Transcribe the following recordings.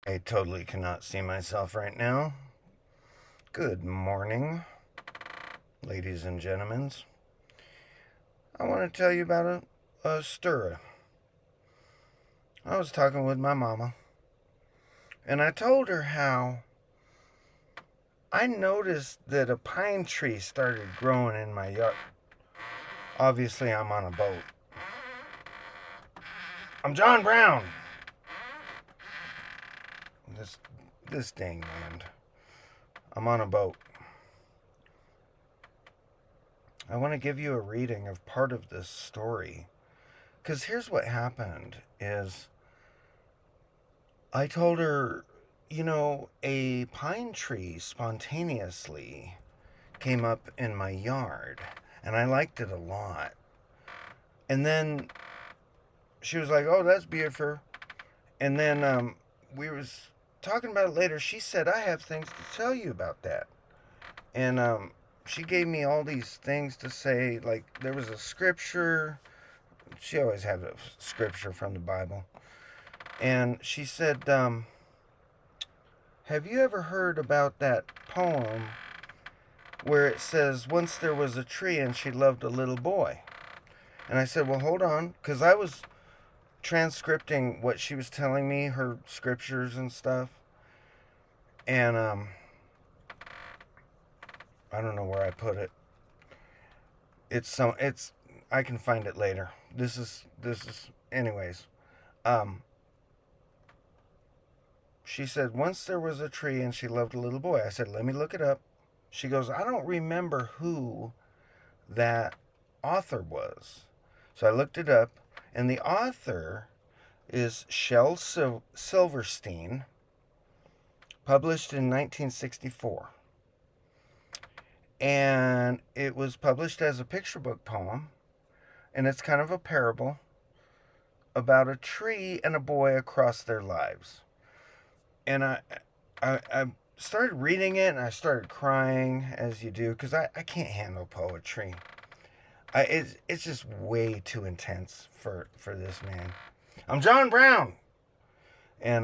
I totally cannot see myself right now. Good morning, ladies and gentlemen. I want to tell you about a story. I was talking with my mama, and I told her how I noticed that a pine tree started growing in my yard. Obviously, I'm on a boat. I'm John Brown. This, this dang wind. I'm on a boat. I want to give you a reading of part of this story. Because here's what happened is I told her, a pine tree spontaneously came up in my yard, and I liked it a lot. And then she was like, "Oh, that's beautiful." And then we was talking about it later. She said, "I have things to tell you about that." And she gave me all these things to say. Like there was a scripture. She always had a scripture from the Bible. And she said, have you ever heard about that poem where it says, once there was a tree and she loved a little boy? And I said, well, hold on, because I was transcripting what she was telling me, her scriptures and stuff. And I don't know where I put it. It's I can find it later. This is anyways. Um she said once there was a tree and she loved a little boy. I said, let me look it up. She goes, I don't remember who that author was. So I looked it up, and the author is Shel Silverstein, published in 1964. And it was published as a picture book poem, and it's kind of a parable about a tree and a boy across their lives. And I started reading it, and I started crying, as you do, because I can't handle poetry. It's just way too intense for this man. I'm John Brown, and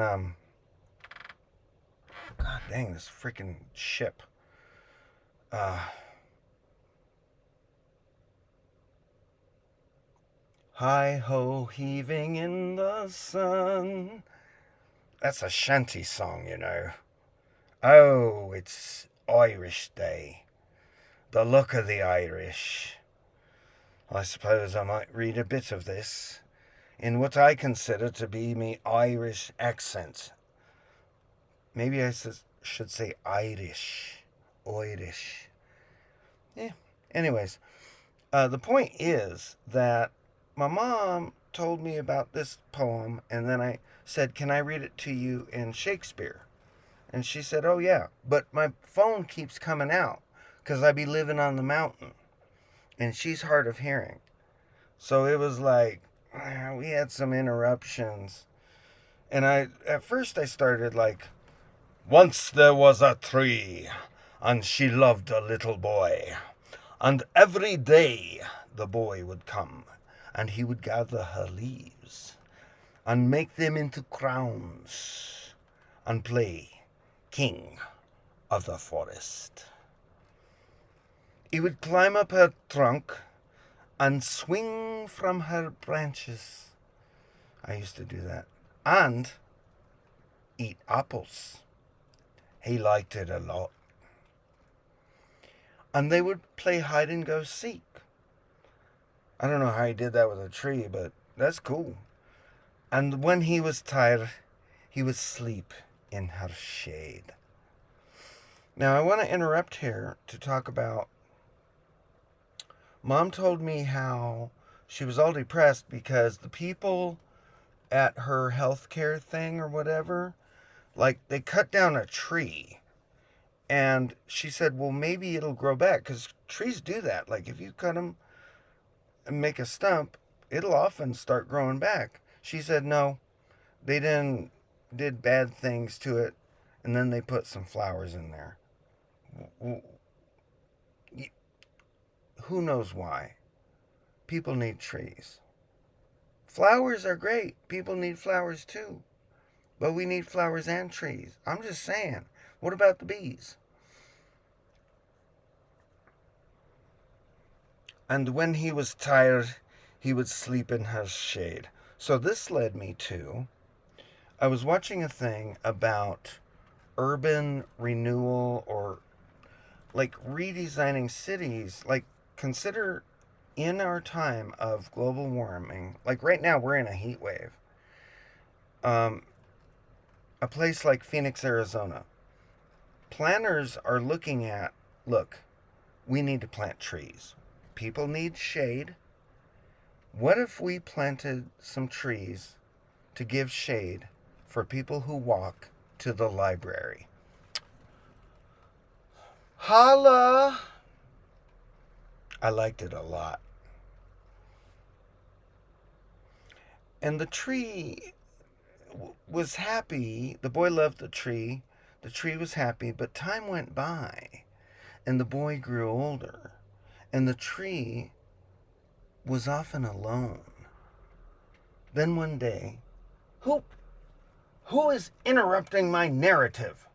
God dang this freaking ship. Uh, Hi ho, heaving in the sun. That's a shanty song, you know. Oh, it's Irish Day. The look of the Irish. I suppose I might read a bit of this in what I consider to be me Irish accent. Maybe I should say Irish. Irish. Yeah. Anyways, the point is that my mom told me about this poem, and then I said, can I read it to you in Shakespeare? And she said, oh, yeah. But my phone keeps coming out because I be living on the mountain, and she's hard of hearing. So it was like, we had some interruptions. And at first I started like, once there was a tree, and she loved a little boy. And every day the boy would come, and he would gather her leaves, and make them into crowns, and play king of the forest. He would climb up her trunk, and swing from her branches. I used to do that. And eat apples. He liked it a lot. And they would play hide and go seek. I don't know how he did that with a tree, but that's cool. And when he was tired, he would sleep in her shade. Now, I want to interrupt here to talk about Mom told me how she was all depressed because the people at her healthcare thing or whatever, like they cut down a tree. And she said, well, maybe it'll grow back because trees do that. Like if you cut them and make a stump, it'll often start growing back. She said, no, they did bad things to it, and then they put some flowers in there. Who knows why? People need trees. Flowers are great. People need flowers too. But we need flowers and trees. I'm just saying. What about the bees? And when he was tired, he would sleep in her shade. So this led me to I was watching a thing about urban renewal or like redesigning cities. Like, consider in our time of global warming, like right now we're in a heat wave. Um, a place like Phoenix, Arizona, planners are looking at look, we need to plant trees. People need shade. What if we planted some trees to give shade for people who walk to the library? Holla! I liked it a lot. And the tree was happy. The boy loved the tree. The tree was happy, but time went by and the boy grew older. And the tree was often alone. Then one day, who who is interrupting my narrative?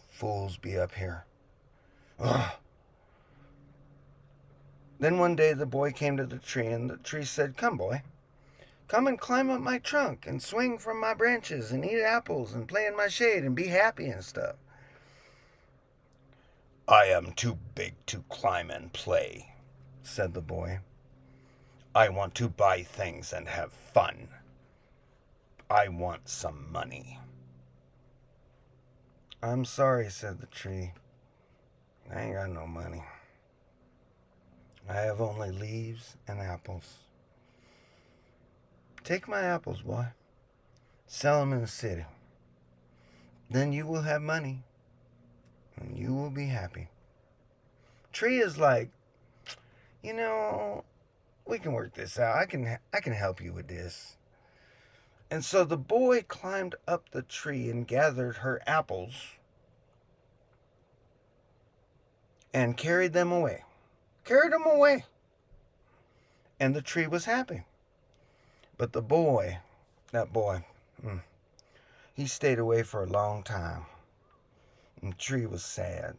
Fools be up here. Ugh. Then one day the boy came to the tree and the tree said, "Come, boy. Come and climb up my trunk and swing from my branches and eat apples and play in my shade and be happy and stuff." "I am too big to climb and play," said the boy. "I want to buy things and have fun. I want some money." "I'm sorry," said the tree. "I ain't got no money. I have only leaves and apples. Take my apples, boy. Sell them in the city. Then you will have money and you will be happy." Tree is like, you know, we can work this out. I can help you with this. And so the boy climbed up the tree and gathered her apples and carried them away. Carried them away. And the tree was happy. But the boy, that boy, he stayed away for a long time. And the tree was sad.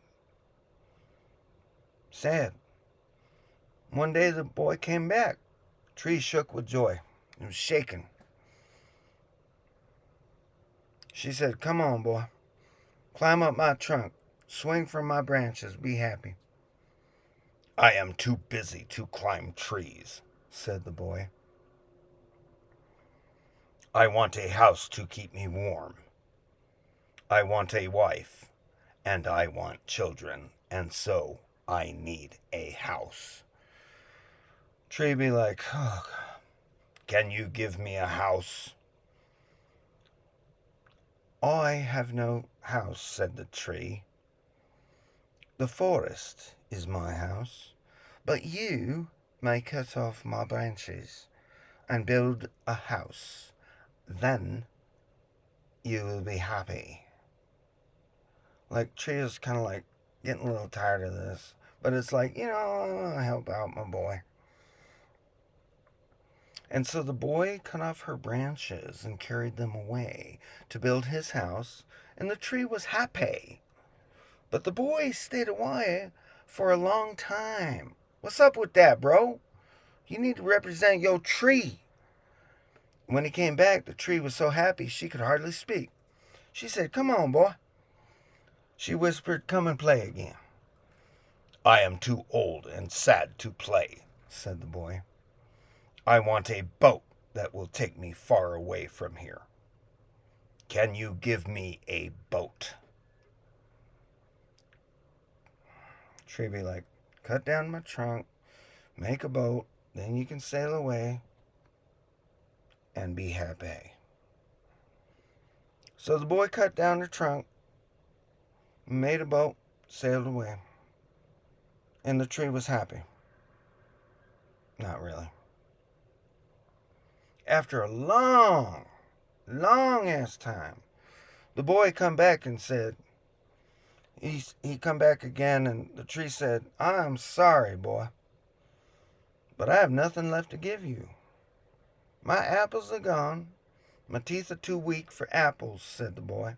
Sad. One day the boy came back. Tree shook with joy. It was shaking. She said, "Come on, boy. Climb up my trunk. Swing from my branches. Be happy." "I am too busy to climb trees," said the boy. "I want a house to keep me warm. I want a wife, and I want children, and so I need a house." Tree be like, "Oh, can you give me a house?" "I have no house," said the tree. "The forest is my house, but you may cut off my branches and build a house. Then you will be happy." Like, tree is kind of like getting a little tired of this, but it's like, I want to help out my boy. And so the boy cut off her branches and carried them away to build his house, and the tree was happy. But the boy stayed away for a long time. What's up with that, bro? You need to represent your tree. When he came back, the tree was so happy she could hardly speak. She said, "Come on, boy." She whispered, "Come and play again." "I am too old and sad to play," said the boy. "I want a boat that will take me far away from here. Can you give me a boat?" Tree be like, "Cut down my trunk, make a boat, then you can sail away and be happy." So the boy cut down her trunk, made a boat, sailed away, and the tree was happy. Not really. After a long, long ass time, the boy come back and said, he come back again, and the tree said, "I'm sorry, boy, but I have nothing left to give you. My apples are gone, My teeth are too weak for apples, said the boy.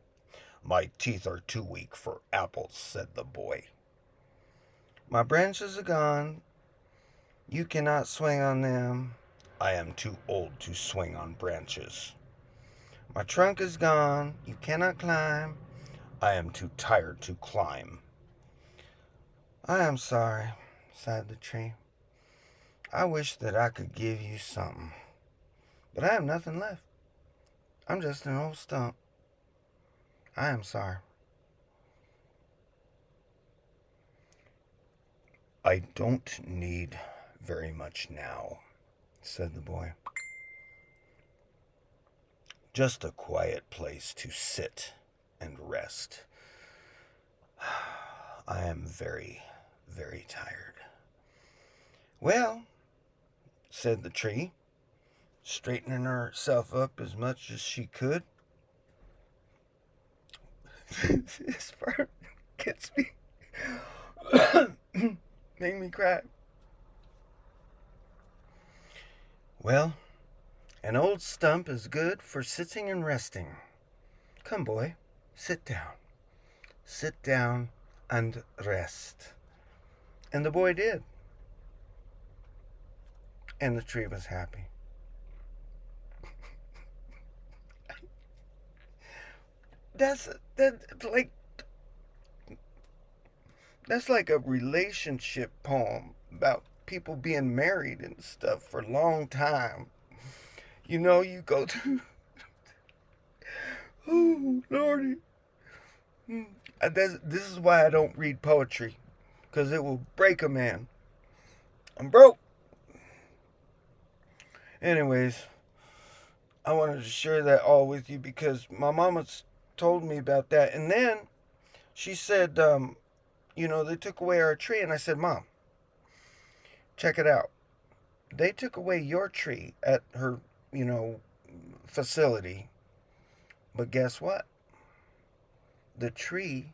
My teeth are too weak for apples, said the boy. My branches are gone. You cannot swing on them. I am too old to swing on branches. My trunk is gone. You cannot climb. I am too tired to climb. I am sorry, sighed the tree. I wish that I could give you something, but I have nothing left. I'm just an old stump. I am sorry. I don't need very much now, said the boy. Just a quiet place to sit and rest. I am very, very tired. Well, said the tree, straightening herself up as much as she could. This part gets me. Make me cry. Well, an old stump is good for sitting and resting. Come, boy, sit down. Sit down and rest. And the boy did. And the tree was happy. That's like a relationship poem about people being married and stuff for a long time. You know, you go through. Oh, Lordy. This is why I don't read poetry, because it will break a man. I'm broke. Anyways, I wanted to share that all with you because my mama told me about that. And then she said, they took away our tree. And I said, Mom, check it out. They took away your tree at her, facility. But guess what? The tree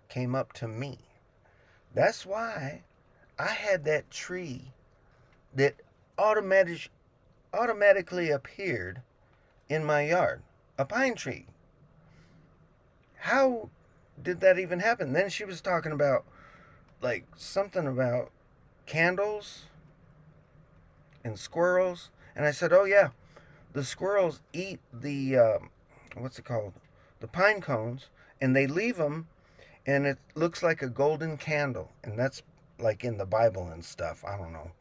came up to me. That's why I had that tree that automatically appeared in my yard. A pine tree. How did that even happen? Then she was talking about something about candles and squirrels. And I said, oh yeah, the squirrels eat the, what's it called? The pine cones, and they leave them, and it looks like a golden candle. And that's like in the Bible and stuff. I don't know.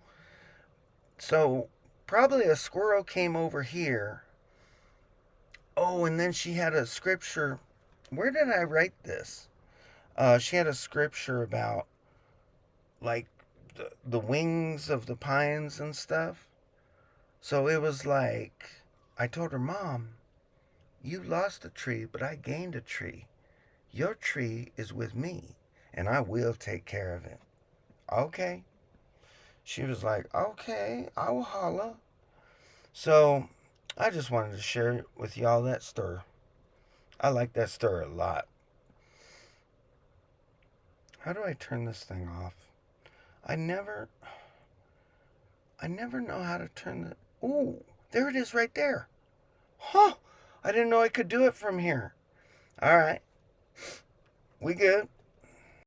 So probably a squirrel came over here. Oh, and then she had a scripture. Where did I write this? She had a scripture about like the wings of the pines and stuff. So it was like, I told her, Mom, you lost a tree, but I gained a tree. Your tree is with me, and I will take care of it. Okay. She was like, okay, I will holla. So I just wanted to share with y'all that story. I like that story a lot. How do I turn this thing off? I never know how to turn the... Ooh, there it is right there. Huh, I didn't know I could do it from here. All right, we good.